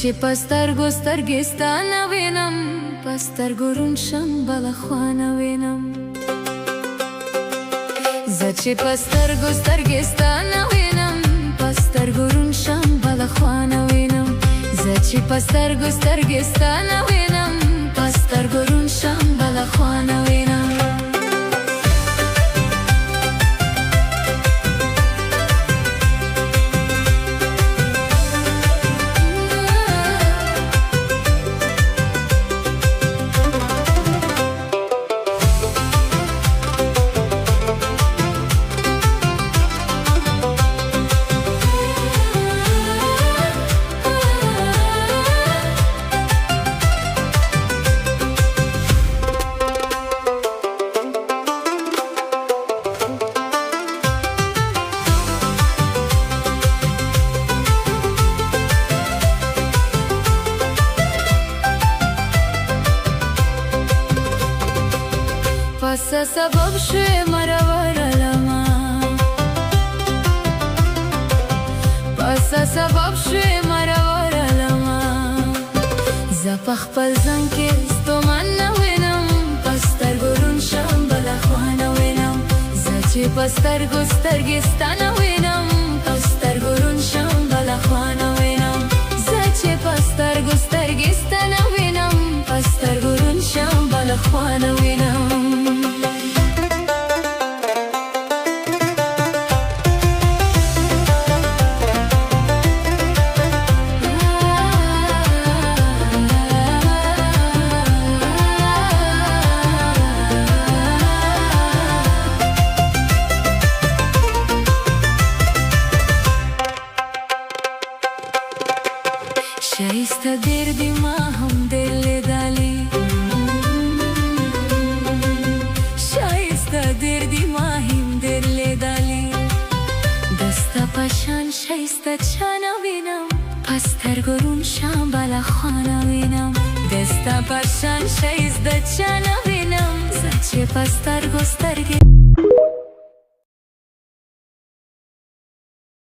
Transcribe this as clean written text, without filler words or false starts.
چې پسترګو سترګې ستا نه وینم، پسترګو روڼ شم بله خوا نه وینم. زه چې پسترګو سترګې ستا نه وینم، پسترګو روڼ شم بله خوا نه وینم. زه چې پسترګو سترګې ستا نه وینم، پسترګو روڼ شم بله خوا نه وینم. پس سبب شوی مرورلما، پس سبب شوی مرورلما. زه په خپل ځان کې ستومن نه وینم، په سترګو روڼ شم بله خوا نه وینم. زه چې په سترګو سترګې ستا نه وینم، په سترګو روڼ شم بله خوا نه وینم. زه چې په سترګو سترګې ستا نه وینم، په سترګو روڼ شم بله خوا نه وینم. شایسته ډېر دي ما هم ډېر لیدلي، شایسته ډېر دي ما هم ډېر لیدلي. د ستا په شان شایسته چا نه وینم، په سترګو روڼ شم بله خوا نه وینم. د ستا په شان ښایسته چا نه وینم، زه چې په سترګو سترګې